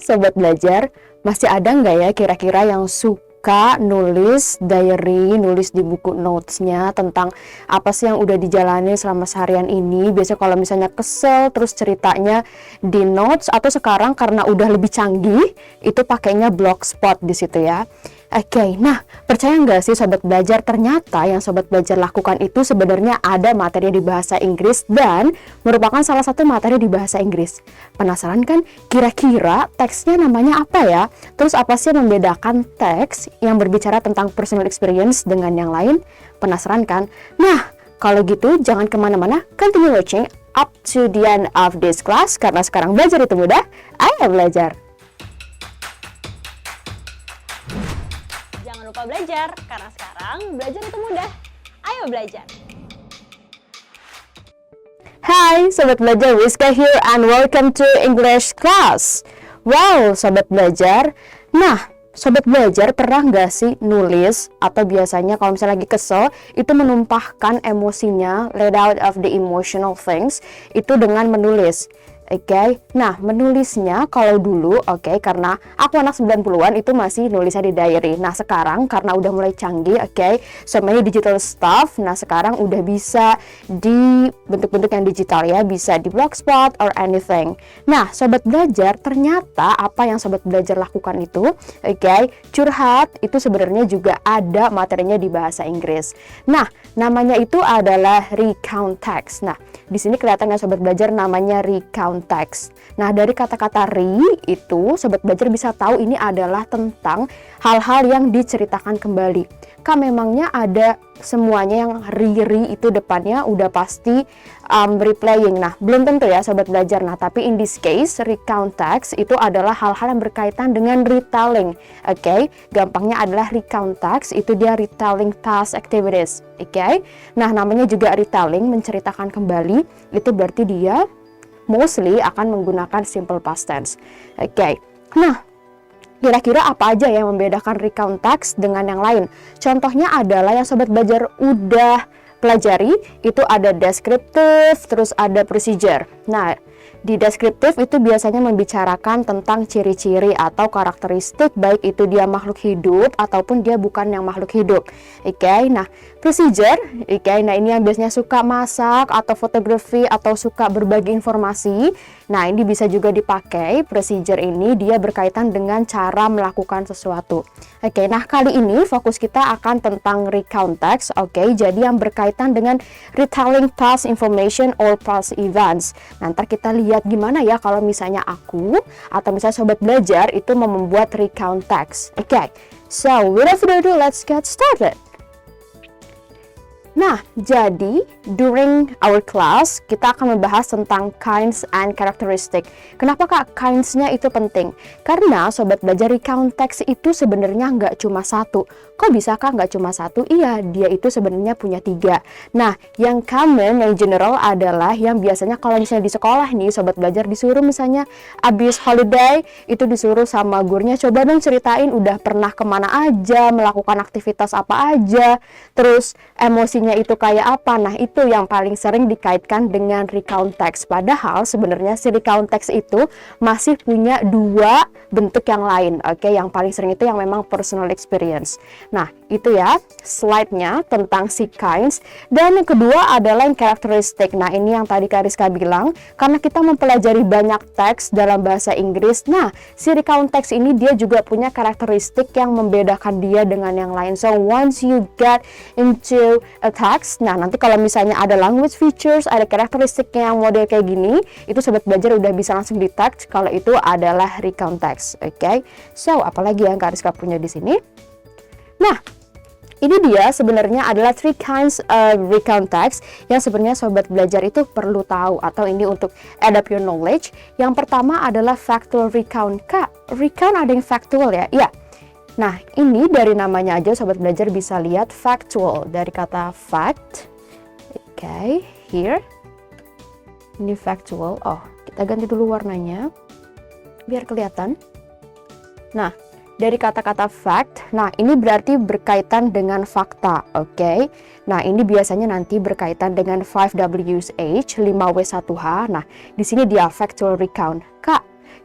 Sobat Belajar, masih ada nggak ya kira-kira yang suka nulis diary, nulis di buku notes-nya tentang apa sih yang udah dijalani selama seharian ini? Biasanya kalau misalnya kesel, terus ceritanya di notes, atau sekarang karena udah lebih canggih, itu pakainya blogspot di situ ya. Oke, nah percaya nggak sih Sobat Belajar, ternyata yang Sobat Belajar lakukan itu sebenarnya ada materi di bahasa Inggris dan merupakan salah satu materi di bahasa Inggris. Penasaran kan? Kira-kira teksnya namanya apa ya? Terus apa sih yang membedakan teks yang berbicara tentang personal experience dengan yang lain? Penasaran kan? Nah, kalau gitu jangan kemana-mana, continue watching up to the end of this class, karena sekarang belajar itu mudah, ayo belajar! Jangan lupa belajar, karena sekarang belajar itu mudah. Ayo belajar! Hai Sobat Belajar, Rizka here and welcome to English class. Wow, Sobat Belajar. Nah, Sobat Belajar pernah nggak sih nulis, atau biasanya kalau misalnya lagi kesel, itu menumpahkan emosinya, let out of the emotional things, itu dengan menulis. Oke, nah menulisnya kalau dulu, karena aku anak 90-an itu masih nulisnya di diary. Nah sekarang karena udah mulai canggih, so many digital stuff. Nah sekarang udah bisa di bentuk-bentuk yang digital ya, bisa di blogspot or anything. Nah Sobat Belajar, ternyata apa yang Sobat Belajar lakukan itu, curhat itu sebenarnya juga ada materinya di bahasa Inggris. Nah namanya itu adalah recount text. Nah di sini kelihatan ya Sobat Belajar, namanya recount text. Nah dari kata-kata re itu Sobat Belajar bisa tahu ini adalah tentang hal-hal yang diceritakan kembali. Kak, memangnya ada semuanya yang re itu depannya udah pasti replaying. Nah belum tentu ya Sobat Belajar. Nah tapi in this case recount text itu adalah hal-hal yang berkaitan dengan retelling. Gampangnya adalah recount text itu dia retelling past activities. Nah namanya juga retelling, menceritakan kembali, itu berarti dia mostly akan menggunakan simple past tense. Nah kira-kira apa aja yang membedakan recount text dengan yang lain? Contohnya adalah yang Sobat Belajar udah pelajari, itu ada descriptive, terus ada procedure. Nah di deskriptif itu biasanya membicarakan tentang ciri-ciri atau karakteristik, baik itu dia makhluk hidup ataupun dia bukan yang makhluk hidup. Nah procedure, nah ini yang biasanya suka masak atau fotografi atau suka berbagi informasi. Nah ini bisa juga dipakai, procedure ini dia berkaitan dengan cara melakukan sesuatu. Nah kali ini fokus kita akan tentang recount text. Jadi yang berkaitan dengan retelling past information or past events. Nanti kita lihat gimana ya kalau misalnya aku atau misalnya Sobat Belajar itu mau membuat recount text. So without further ado, let's get started. Nah, jadi during our class kita akan membahas tentang kinds and characteristic. Kenapa Kak kinds-nya itu penting? Karena Sobat Belajar, recount text itu sebenarnya nggak cuma satu. Kok bisa Kak nggak cuma satu? Iya, dia itu sebenarnya punya 3. Nah, yang common, yang general adalah yang biasanya kalau misalnya di sekolah nih, Sobat Belajar disuruh misalnya abis holiday, itu disuruh sama gurunya, coba dong ceritain udah pernah kemana aja, melakukan aktivitas apa aja, terus emosinya itu kayak apa. Nah itu yang paling sering dikaitkan dengan recount text. Padahal sebenarnya si recount text itu masih punya 2 bentuk yang lain. Yang paling sering itu yang memang personal experience. Nah itu ya slide-nya tentang si kinds. Dan yang kedua adalah yang characteristic. Nah ini yang tadi Kak Rizka bilang, karena kita mempelajari banyak teks dalam bahasa Inggris. Nah si recount text ini dia juga punya karakteristik yang membedakan dia dengan yang lain. So once you get into a text, nah nanti kalau misalnya ada language features, ada karakteristiknya yang model kayak gini, itu Sobat Belajar udah bisa langsung di text kalau itu adalah recount text. So apalagi yang Kak Rizka punya di sini? Nah ini dia sebenarnya adalah 3 kinds of recount text yang sebenarnya Sobat Belajar itu perlu tahu, atau ini untuk add up your knowledge. Yang pertama adalah factual recount. Kak, recount ada yang factual ya? Iya. Nah ini dari namanya aja Sobat Belajar bisa lihat factual, dari kata fact. Here ini factual. Oh, kita ganti dulu warnanya biar kelihatan. Nah dari kata-kata fact, nah ini berarti berkaitan dengan fakta. Nah ini biasanya nanti berkaitan dengan 5Wh, 5W1H. Nah di sini dia factual recount. Kak,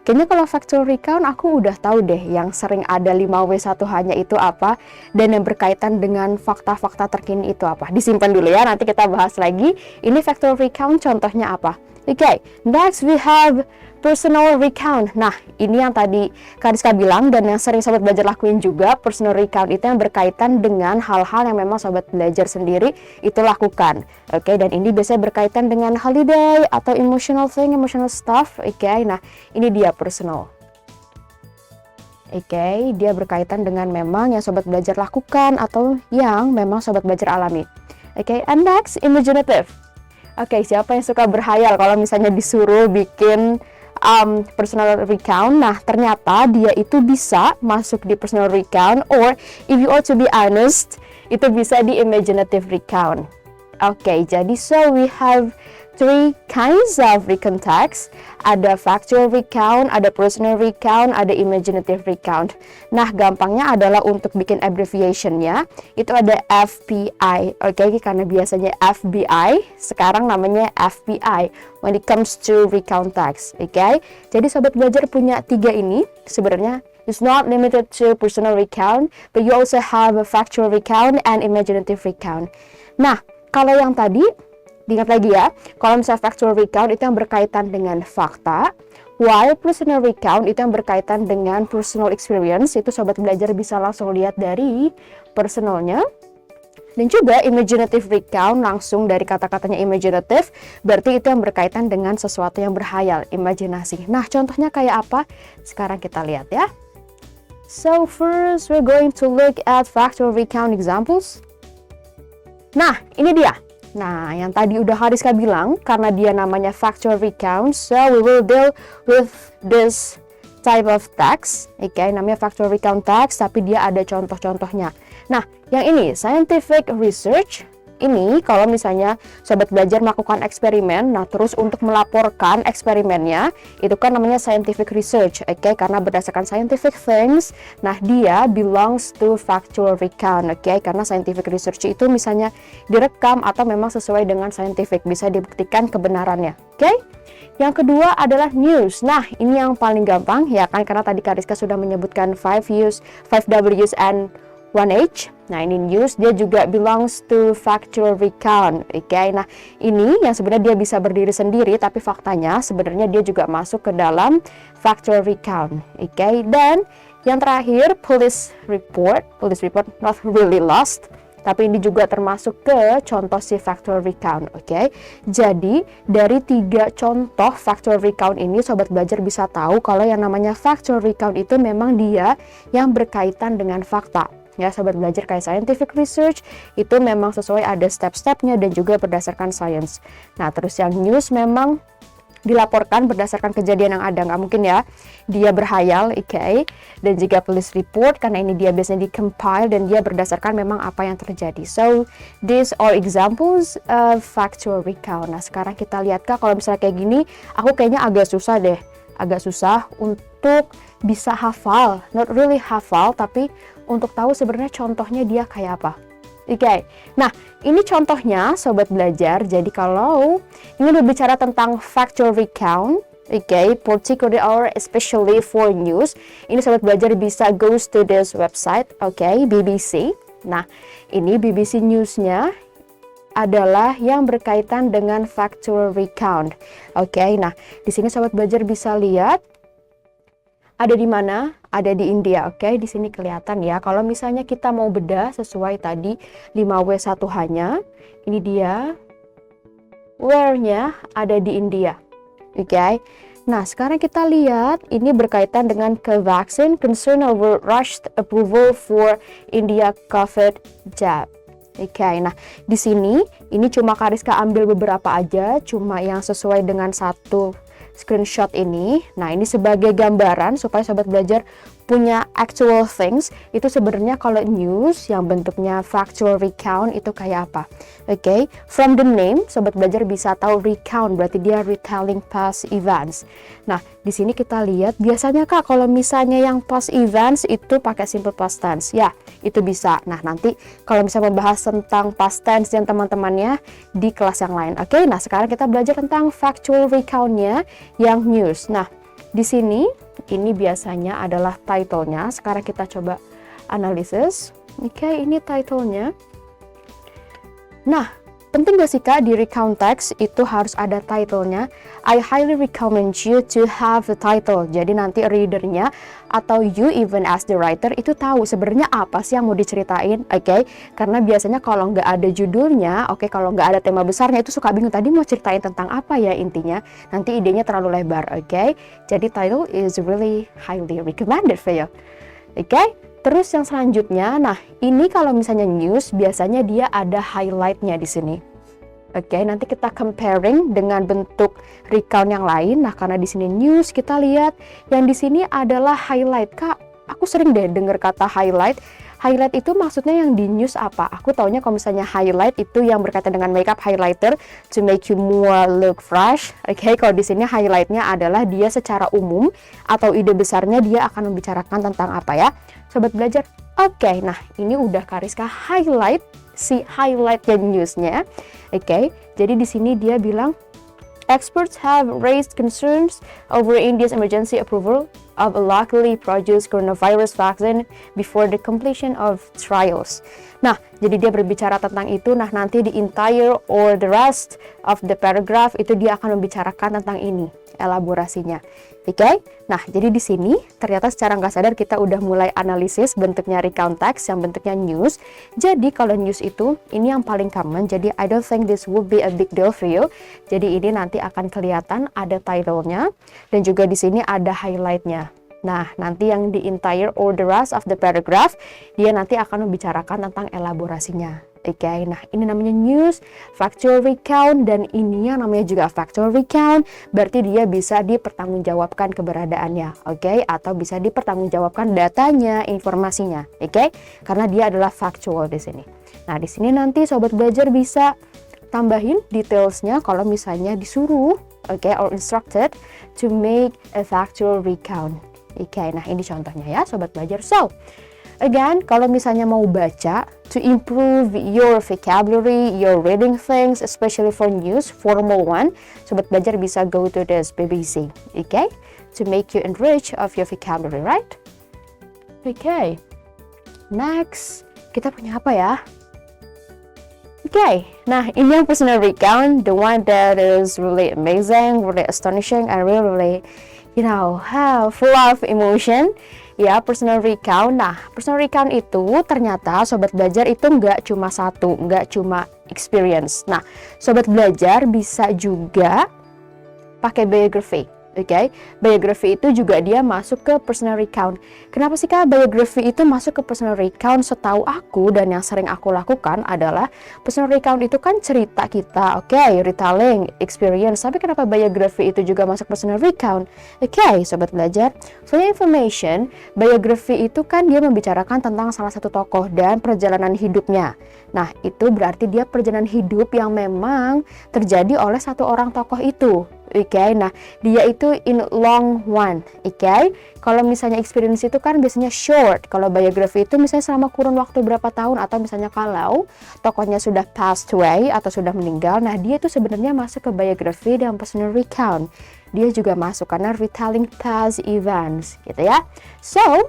kayaknya kalau factual recount aku udah tahu deh yang sering ada 5W1 hanya itu apa, dan yang berkaitan dengan fakta-fakta terkini itu apa. Disimpan dulu ya, nanti kita bahas lagi. Ini factual recount contohnya apa. Oke, next we have personal recount. Nah, ini yang tadi Kariska bilang dan yang sering Sobat Belajar lakuin juga. Personal recount itu yang berkaitan dengan hal-hal yang memang Sobat Belajar sendiri itu lakukan. Oke, dan ini biasanya berkaitan dengan holiday atau emotional thing, emotional stuff. Oke, nah ini dia personal. Oke, dia berkaitan dengan memang yang Sobat Belajar lakukan atau yang memang Sobat Belajar alami. Oke, and next, imaginative. Oke, siapa yang suka berhayal kalau misalnya disuruh bikin personal recount? Nah, ternyata dia itu bisa masuk di personal recount, or if you ought to be honest, itu bisa di imaginative recount. Oke, jadi so we have three kinds of recount text. Ada factual recount, ada personal recount, ada imaginative recount. Nah, gampangnya adalah untuk bikin abbreviationnya itu ada FPI. Oke, karena biasanya FBI, sekarang namanya FPI when it comes to recount text. Oke, jadi Sobat Belajar punya tiga ini. Sebenarnya it's not limited to personal recount, but you also have a factual recount and imaginative recount. Nah, kalau yang tadi diingat lagi ya, kalau misalnya factual recount itu yang berkaitan dengan fakta, while personal recount itu yang berkaitan dengan personal experience. Itu Sobat Belajar bisa langsung lihat dari personalnya. Dan juga imaginative recount langsung dari kata-katanya imaginative, berarti itu yang berkaitan dengan sesuatu yang berhayal, imajinasi. Nah, contohnya kayak apa? Sekarang kita lihat ya. So first we're going to look at factual recount examples. Nah, ini dia. Nah, yang tadi udah Kariska bilang, karena dia namanya factual recount, so we will deal with this type of text. Oke, namanya factual recount text, tapi dia ada contoh-contohnya. Nah, yang ini, scientific research. Ini kalau misalnya Sobat Belajar melakukan eksperimen, nah terus untuk melaporkan eksperimennya, itu kan namanya scientific research, oke, karena berdasarkan scientific things, nah dia belongs to factual recount, oke, karena scientific research itu misalnya direkam atau memang sesuai dengan scientific, bisa dibuktikan kebenarannya, oke. Yang kedua adalah news. Nah, ini yang paling gampang, ya kan, karena tadi Kariska sudah menyebutkan 5U's, 5W's, and 1H. Nah, ini news, dia juga belongs to factual recount. Oke, nah ini yang sebenarnya dia bisa berdiri sendiri, tapi faktanya sebenarnya dia juga masuk ke dalam factual recount. Oke, dan yang terakhir police report. Police report not really lost, tapi ini juga termasuk ke contoh si factual recount. Oke, jadi dari tiga contoh factual recount ini Sobat Belajar bisa tahu kalau yang namanya factual recount itu memang dia yang berkaitan dengan fakta. Ya, Sobat Belajar kayak scientific research itu memang sesuai, ada step-stepnya dan juga berdasarkan science. Nah, terus yang news memang dilaporkan berdasarkan kejadian yang ada, nggak mungkin ya dia berhayal, oke. Dan juga police report, karena ini dia biasanya di-compile dan dia berdasarkan memang apa yang terjadi. So, these are examples of factual recount. Nah, sekarang kita lihat Kak, kalau misalnya kayak gini, aku kayaknya agak susah deh. Agak susah untuk bisa hafal, not really hafal, tapi untuk tahu sebenarnya contohnya dia kayak apa. Oke, nah ini contohnya Sobat Belajar. Jadi kalau ingin berbicara tentang factual recount, particular especially for news, ini Sobat Belajar bisa goes to this website, BBC. Nah, ini BBC News-nya adalah yang berkaitan dengan factual recount. Oke, nah di sini Sobat Belajar bisa lihat ada di mana? Ada di India, oke. Di sini kelihatan ya. Kalau misalnya kita mau bedah sesuai tadi 5W1 hanya, ini dia. Where-nya ada di India, oke. Nah, sekarang kita lihat ini berkaitan dengan vaccine concern over rushed approval for India COVID jab. Oke, nah di sini ini cuma Kariska ambil beberapa aja, cuma yang sesuai dengan satu screenshot ini. Nah, ini sebagai gambaran supaya Sobat Belajar punya actual things. Itu sebenarnya kalau news yang bentuknya factual recount itu kayak apa. Oke, from the name Sobat Belajar bisa tahu recount berarti dia retelling past events. Nah, di sini kita lihat biasanya Kak kalau misalnya yang past events itu pakai simple past tense. Ya, itu bisa. Nah, nanti kalau misalnya membahas tentang past tense dan teman-temannya di kelas yang lain. Oke, nah sekarang kita belajar tentang factual recount-nya yang news. Nah, di sini ini biasanya adalah title-nya. Sekarang kita coba analisis. Oke, ini title-nya. Nah, penting gak sih Kak di recount text itu harus ada title-nya? I highly recommend you to have the title. Jadi nanti readernya atau you even as the writer itu tahu sebenarnya apa sih yang mau diceritain, oke? Karena biasanya kalau nggak ada judulnya, oke, kalau nggak ada tema besarnya itu suka bingung tadi mau ceritain tentang apa ya intinya. Nanti idenya terlalu lebar, oke? Jadi title is really highly recommended for you, oke? Terus yang selanjutnya, nah ini kalau misalnya news biasanya dia ada highlight-nya di sini. Oke, nanti kita comparing dengan bentuk recount yang lain. Nah, karena di sini news, kita lihat yang di sini adalah highlight. Kak, aku sering deh dengar kata highlight. Highlight itu maksudnya yang di news apa? Aku taunya kalau misalnya highlight itu yang berkaitan dengan makeup highlighter to make you more look fresh. Oke, kalau di sini highlightnya adalah dia secara umum atau ide besarnya dia akan membicarakan tentang apa ya, sobat belajar. Oke, nah ini udah Kariska highlight si highlight yang newsnya. Oke, jadi di sini dia bilang experts have raised concerns over India's emergency approval of a locally produced coronavirus vaccine before the completion of trials. Nah, jadi dia berbicara tentang itu. Nah, nanti di entire or the rest of the paragraph itu dia akan membicarakan tentang ini, elaborasinya. Oke? Nah, jadi di sini ternyata secara nggak sadar kita udah mulai analisis bentuknya recount text yang bentuknya news. Jadi kalau news itu ini yang paling common. Jadi I don't think this would be a big deal for you. Jadi ini nanti akan kelihatan ada title-nya dan juga di sini ada highlight-nya. Nah, nanti yang di entire or the rest of the paragraph dia nanti akan membicarakan tentang elaborasinya. Oke, nah ini namanya news, factual recount, dan ini yang namanya juga factual recount, berarti dia bisa dipertanggungjawabkan keberadaannya, oke, atau bisa dipertanggungjawabkan datanya, informasinya, oke, karena dia adalah factual di sini. Nah, di sini nanti sobat belajar bisa tambahin detailsnya kalau misalnya disuruh, oke, or instructed to make a factual recount. Oke, nah ini contohnya ya sobat belajar. So, again, kalau misalnya mau baca, to improve your vocabulary, your reading things, especially for news, formal one, sobat belajar bisa go to this BBC, okay? To make you enrich of your vocabulary, right? Okay, next, kita punya apa ya? Okay, nah ini yang personal recount, the one that is really amazing, really astonishing, and really, you know, full of emotion. Ya, personal recount. Nah, personal recount itu ternyata sobat belajar itu nggak cuma satu, nggak cuma experience. Nah, sobat belajar bisa juga pakai biography. Oke, biography itu juga dia masuk ke personal recount. Kenapa sih Kak biography itu masuk ke personal recount? Setahu aku dan yang sering aku lakukan adalah personal recount itu kan cerita kita, oke, retelling, experience. Tapi kenapa biography itu juga masuk personal recount? Oke, sobat belajar, for your information, biography itu kan dia membicarakan tentang salah satu tokoh dan perjalanan hidupnya. Nah, itu berarti dia perjalanan hidup yang memang terjadi oleh satu orang tokoh itu. Oke, nah dia itu in long one. Oke, kalau misalnya experience itu kan biasanya short. Kalau biography itu misalnya selama kurun waktu berapa tahun, atau misalnya kalau tokohnya sudah passed away atau sudah meninggal, nah dia itu sebenarnya masuk ke biography dan personal recount. Dia juga masuk karena retelling past events, gitu ya. So,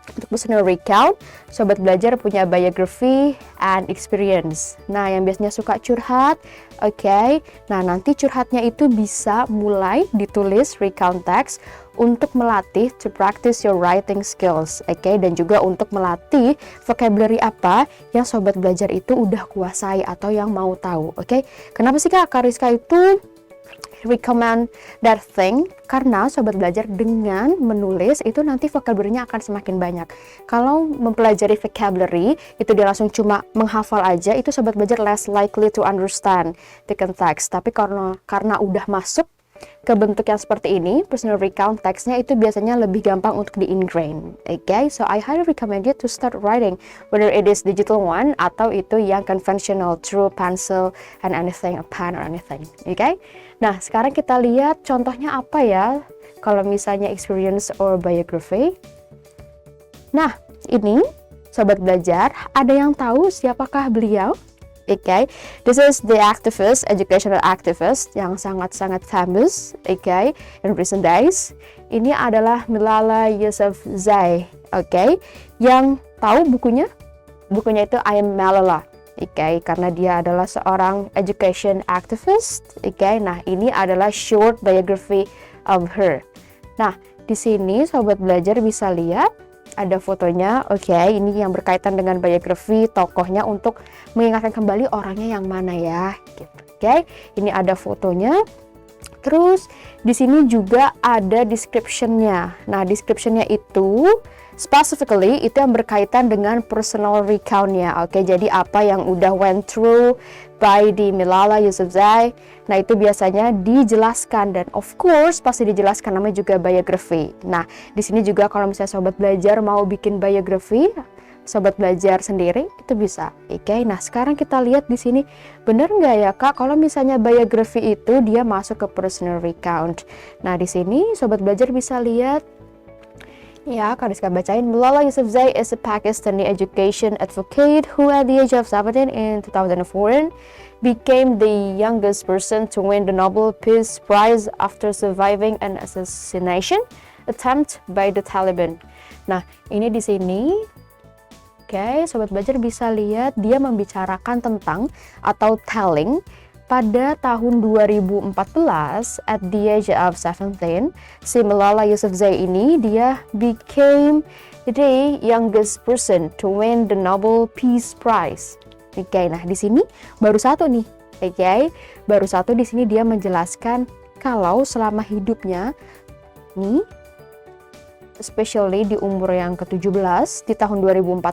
untuk personal recount, sobat belajar punya biography and experience. Nah, yang biasanya suka curhat, oke. Nah, nanti curhatnya itu bisa mulai ditulis recount text untuk melatih to practice your writing skills, oke, dan juga untuk melatih vocabulary apa yang sobat belajar itu udah kuasai atau yang mau tahu, oke. Kenapa sih Kak Kariska itu recommend that thing? Karena sobat belajar dengan menulis itu nanti vocabulary-nya akan semakin banyak. Kalau mempelajari vocabulary itu dia langsung cuma menghafal aja, itu sobat belajar less likely to understand the context. Tapi karena udah masuk ke bentuk yang seperti ini, personal recount text-nya itu biasanya lebih gampang untuk di-ingrain. Okay? So I highly recommend you to start writing, whether it is digital one atau itu yang conventional through pencil and anything, a pen or anything. Okay? Nah, sekarang kita lihat contohnya apa ya kalau misalnya experience or biography. Nah, ini sobat belajar, ada yang tahu siapakah beliau? Okay, this is the activist, educational activist yang sangat-sangat famous, okay, in recent days. Ini adalah Malala Yousafzai, okay, yang tahu bukunya? Bukunya itu I Am Malala, okay, karena dia adalah seorang education activist, okay. Nah, ini adalah short biography of her. Nah, di sini sobat belajar bisa lihat ada fotonya, oke, ini yang berkaitan dengan biografi tokohnya untuk mengingatkan kembali orangnya yang mana ya, gitu. Oke, ini ada fotonya. Terus di sini juga ada description-nya. Nah, description-nya itu specifically itu yang berkaitan dengan personal recount-nya. Oke, jadi apa yang udah went through by di Malala Yousafzai. Nah, itu biasanya dijelaskan dan of course pasti dijelaskan, namanya juga biografi. Nah, di sini juga kalau misalnya sobat belajar mau bikin biografi, sobat belajar sendiri itu bisa. Oke, nah sekarang kita lihat di sini benar nggak ya Kak kalau misalnya biografi itu dia masuk ke personal recount. Nah, di sini sobat belajar bisa lihat ya, Kak Rizka bacain. Malala Yousafzai is a Pakistani education advocate who at the age of 17 in 2004 became the youngest person to win the Nobel Peace Prize after surviving an assassination attempt by the Taliban. Nah, ini di sini, oke, sobat belajar bisa lihat dia membicarakan tentang atau telling pada tahun 2014 at the age of 17, si Malala Yousafzai ini dia became the youngest person to win the Nobel Peace Prize. Oke, nah di sini baru satu nih. Oke, baru satu di sini dia menjelaskan kalau selama hidupnya nih, especially di umur yang ke-17 di tahun 2014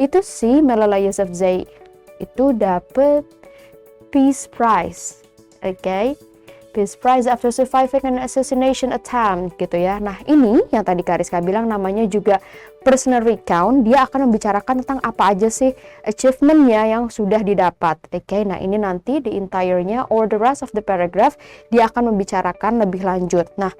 itu si Malala Yousafzai itu dapat Peace Prize, okay? Peace Prize after surviving an assassination attempt, gitu ya. Nah, ini yang tadi Kak Rizka bilang namanya juga personal recount. Dia akan membicarakan tentang apa aja sih achievement-nya yang sudah didapat, okay? Nah, ini nanti di entire-nya or the rest of the paragraph dia akan membicarakan lebih lanjut. Nah,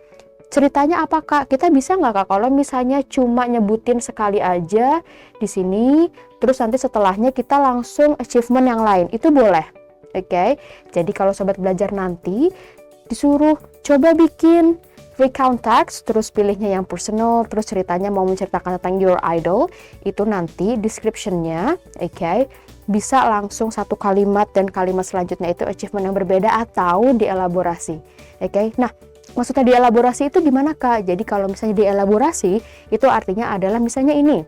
ceritanya apa Kak? Kita bisa nggak Kak kalau misalnya cuma nyebutin sekali aja di sini, terus nanti setelahnya kita langsung achievement yang lain, itu boleh? Oke, jadi kalau sobat belajar nanti disuruh coba bikin recount text, terus pilihnya yang personal, terus ceritanya mau menceritakan tentang your idol, itu nanti description-nya, oke, bisa langsung satu kalimat dan kalimat selanjutnya itu achievement yang berbeda atau dielaborasi. Oke, nah maksudnya dielaborasi itu gimana Kak? Jadi kalau misalnya dielaborasi itu artinya adalah misalnya ini,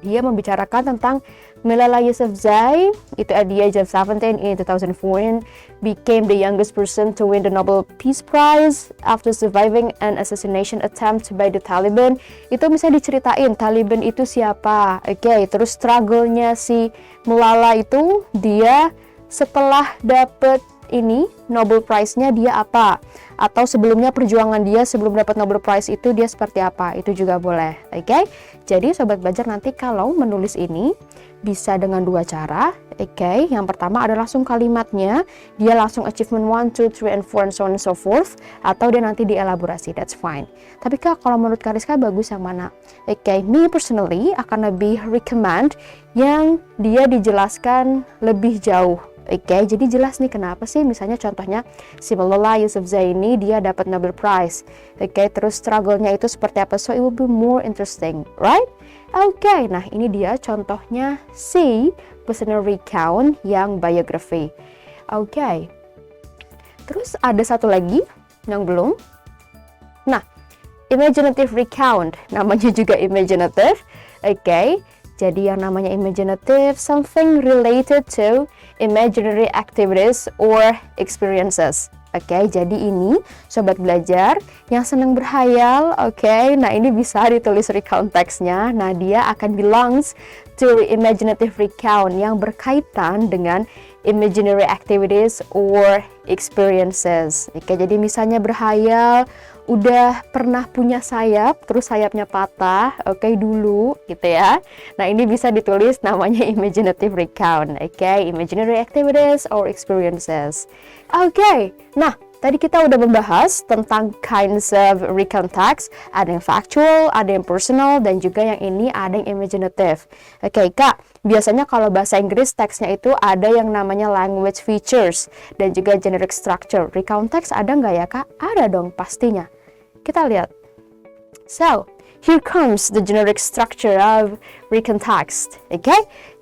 dia membicarakan tentang Malala Yousafzai itu at the age of 17 in 2004 became the youngest person to win the Nobel Peace Prize after surviving an assassination attempt by the Taliban. Itu misalnya diceritain Taliban itu siapa, oke, terus struggle-nya si Malala itu dia setelah dapet ini Nobel Prize-nya dia apa, atau sebelumnya perjuangan dia sebelum dapat Nobel Prize itu dia seperti apa, itu juga boleh, oke? Jadi sobat belajar nanti kalau menulis ini bisa dengan dua cara, oke? Yang pertama ada langsung kalimatnya, dia langsung achievement 1, 2, 3, and 4, and so on and so forth, atau dia nanti dielaborasi, that's fine. Tapi Kak, kalau menurut Kak Rizka bagus yang mana? Oke, me personally akan lebih recommend yang dia dijelaskan lebih jauh. Oke, jadi jelas nih kenapa sih misalnya contohnya si Malala Yousafzai ini dia dapat Nobel Prize. Oke, terus struggle-nya itu seperti apa, so it will be more interesting, right? Oke, nah ini dia contohnya si personal recount yang biography. Oke, terus ada satu lagi yang belum. Nah, imaginative recount, namanya juga imaginative. Oke, jadi yang namanya imaginative, something related to imaginary activities or experiences. Oke, jadi ini sobat belajar yang senang berhayal, oke, nah ini bisa ditulis recount text-nya. Nah, dia akan belongs to imaginative recount yang berkaitan dengan imaginary activities or experiences. Oke, jadi misalnya berhayal udah pernah punya sayap, terus sayapnya patah, oke, dulu, gitu ya. Nah, ini bisa ditulis namanya imaginative recount, oke, imaginary activities or experiences. Oke, nah, tadi kita udah membahas tentang kinds of recount text. Ada yang factual, ada yang personal, dan juga yang ini ada yang imaginative. Oke, Kak, biasanya kalau bahasa Inggris teksnya itu ada yang namanya language features dan juga generic structure. Recount text ada nggak ya, Kak? Ada dong, pastinya. Kita lihat. So, here comes the generic structure of recount text. Oke,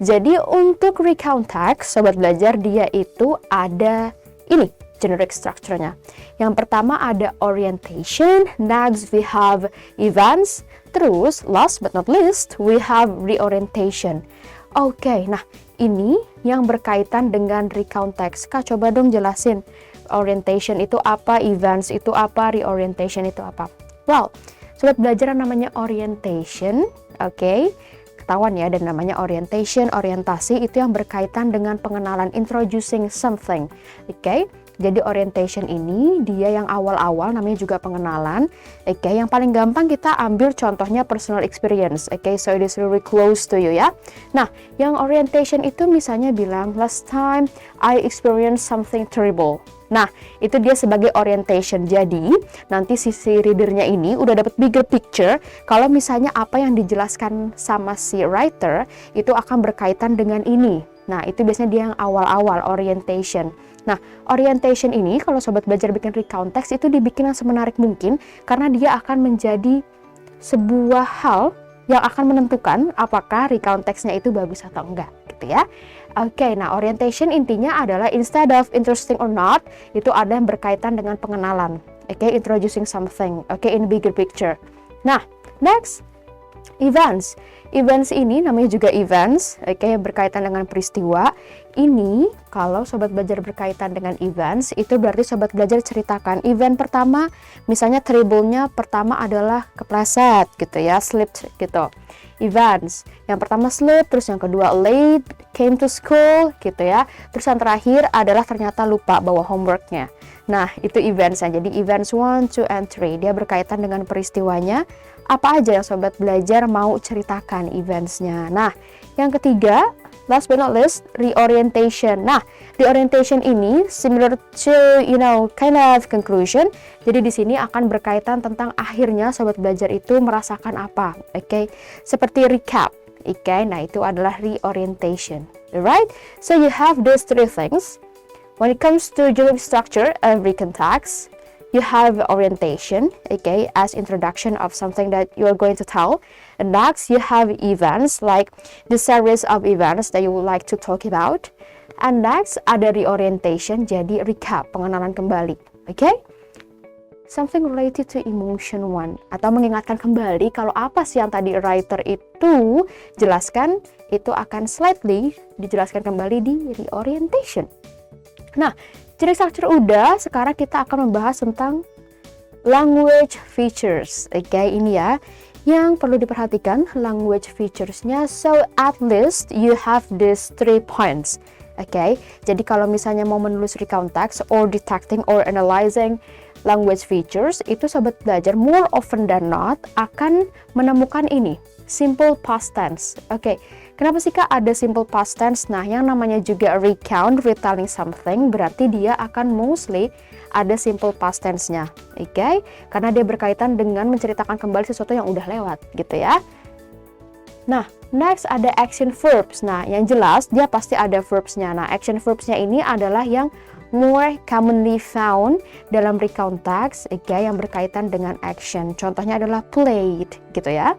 jadi untuk recount text, sobat belajar, dia itu ada ini generic structure-nya. Yang pertama ada orientation, next we have events, terus last but not least we have reorientation. Oke, nah ini yang berkaitan dengan recount text. Kak, coba dong jelasin orientation itu apa, events itu apa, reorientation itu apa. Well, sobat belajar yang namanya orientation, oke, ketahuan ya, dan namanya orientation, orientasi itu yang berkaitan dengan pengenalan, introducing something. Oke, jadi orientation ini dia yang awal-awal, namanya juga pengenalan. Oke, yang paling gampang kita ambil contohnya personal experience. Oke, so it is really close to you ya. Nah, yang orientation itu misalnya bilang last time I experienced something terrible. Nah, itu dia sebagai orientation. Jadi, nanti sisi readernya ini udah dapat bigger picture kalau misalnya apa yang dijelaskan sama si writer itu akan berkaitan dengan ini. Nah, itu biasanya dia yang awal-awal, orientation. Nah, orientation ini kalau sobat belajar bikin recount text itu dibikin yang semenarik mungkin karena dia akan menjadi sebuah hal yang akan menentukan apakah recount text-nya itu bagus atau enggak, gitu ya. Oke, nah orientation intinya adalah instead of interesting or not, itu ada yang berkaitan dengan pengenalan. Oke, introducing something. Oke, in bigger picture. Nah, next, events. Events ini namanya juga events, oke, yang berkaitan dengan peristiwa. Ini kalau sobat belajar berkaitan dengan events, itu berarti sobat belajar ceritakan event pertama, misalnya terrible-nya pertama adalah kepleset gitu ya, slipped gitu. Events, yang pertama slip, terus yang kedua late, came to school gitu ya. Terus yang terakhir adalah ternyata lupa bawa homeworknya. Nah, itu eventsnya. Jadi events 1, 2, and 3 dia berkaitan dengan peristiwanya. Apa aja yang sobat belajar mau ceritakan eventsnya. Nah, yang ketiga, last but not least, reorientation. Nah, reorientation ini similar to, kind of conclusion. Jadi di sini akan berkaitan tentang akhirnya sobat belajar itu merasakan apa. Oke, seperti recap. Oke, nah itu adalah reorientation. Alright, so you have these three things. When it comes to generic structure of recount text, you have orientation, okay, as introduction of something that you are going to tell. And next, you have events, like the series of events that you would like to talk about. And next, ada reorientation, jadi recap, pengenalan kembali, okay? Something related to emotion one, atau mengingatkan kembali kalau apa sih yang tadi writer itu jelaskan, itu akan slightly dijelaskan kembali di reorientation. Nah, generic structure udah, sekarang kita akan membahas tentang language features. Oke, ini ya yang perlu diperhatikan language features-nya. So at least you have these 3 points. Oke, jadi kalau misalnya mau menulis recount text or detecting or analyzing language features, itu sobat belajar more often than not akan menemukan ini, simple past tense. Oke, kenapa sih Kak ada simple past tense? Nah, yang namanya juga recount, retelling something, berarti dia akan mostly ada simple past tense-nya. Oke, karena dia berkaitan dengan menceritakan kembali sesuatu yang udah lewat, gitu ya. Nah, next ada action verbs. Nah, yang jelas dia pasti ada verbs-nya. Nah, action verbs-nya ini adalah yang more commonly found dalam recount text, yang berkaitan dengan action. Contohnya adalah played, gitu ya.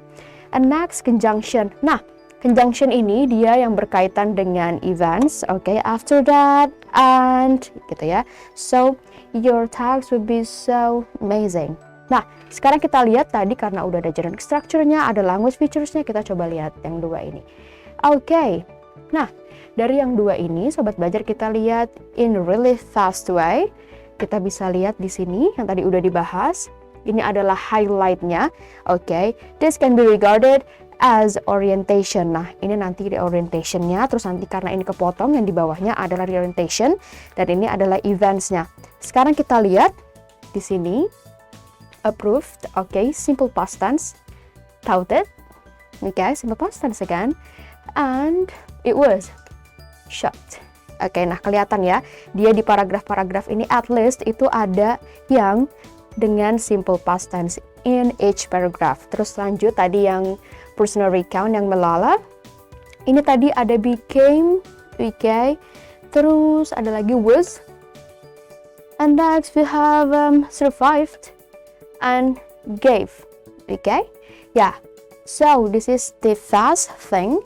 And next, conjunction. Nah, conjunction ini dia yang berkaitan dengan events, after that, and, gitu ya. So, your text will be so amazing. Nah, sekarang kita lihat tadi karena udah ada generic structure-nya, ada language features-nya, kita coba lihat yang dua ini. Oke, nah dari yang dua ini, sobat belajar kita lihat in really fast way. Kita bisa lihat di sini yang tadi udah dibahas. Ini adalah highlight-nya. This can be regarded as orientation. Nah, ini nanti di orientation-nya, terus nanti karena ini kepotong, yang di bawahnya adalah reorientation, dan ini adalah events-nya. Sekarang kita lihat di sini. Approved, simple past tense, touted, simple past tense again, and it was shot, Oke, nah kelihatan ya, dia di paragraf-paragraf ini at least itu ada yang dengan simple past tense in each paragraph. Terus lanjut tadi yang personal recount yang Malala. Ini tadi ada became, okay. Terus ada lagi was. And next we have survived and gave. Okay? Yeah. So this is the first thing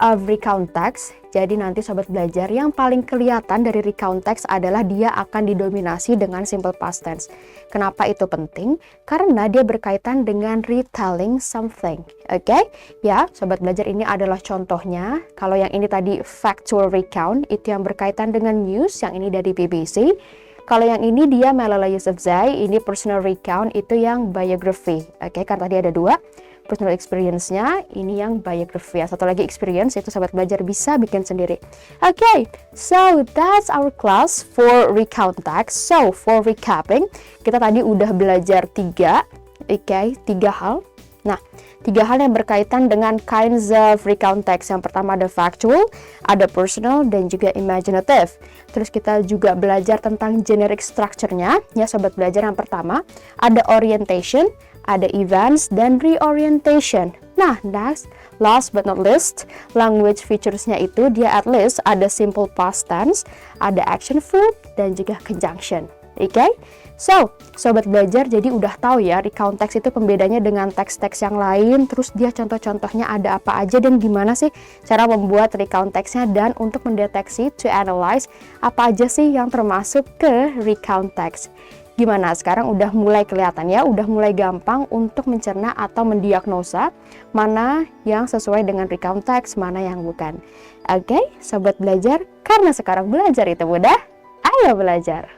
of recount text. Jadi nanti sobat belajar yang paling kelihatan dari recount text adalah dia akan didominasi dengan simple past tense. Kenapa itu penting? Karena dia berkaitan dengan retelling something. Oke? Ya, sobat belajar ini adalah contohnya. Kalau yang ini tadi factual recount, itu yang berkaitan dengan news, yang ini dari BBC. Kalau yang ini dia Malala Yousafzai, ini personal recount, itu yang biography. Oke, kan tadi ada dua. Personal experience-nya, ini yang biography. Satu lagi experience, itu sobat belajar bisa bikin sendiri. Okay, so that's our class for recount text. So, for recapping, kita tadi udah belajar tiga hal. Nah, tiga hal yang berkaitan dengan kinds of recount text. Yang pertama ada factual, ada personal, dan juga imaginative. Terus kita juga belajar tentang generic structure-nya. Ya, sobat belajar, yang pertama ada orientation, ada events, dan reorientation. Nah, next, last but not least, language features-nya itu dia at least ada simple past tense, ada action verb, dan juga conjunction. Okay? So, sobat belajar jadi udah tahu ya recount text itu pembedanya dengan teks-teks yang lain, terus dia contoh-contohnya ada apa aja dan gimana sih cara membuat recount text-nya, dan untuk mendeteksi, to analyze, apa aja sih yang termasuk ke recount text. Gimana sekarang udah mulai kelihatan ya, udah mulai gampang untuk mencerna atau mendiagnosa mana yang sesuai dengan recount text, mana yang bukan. Oke, sobat belajar, karena sekarang belajar itu mudah, ayo belajar.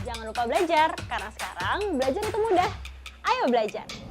Jangan lupa belajar, karena sekarang belajar itu mudah. Ayo belajar!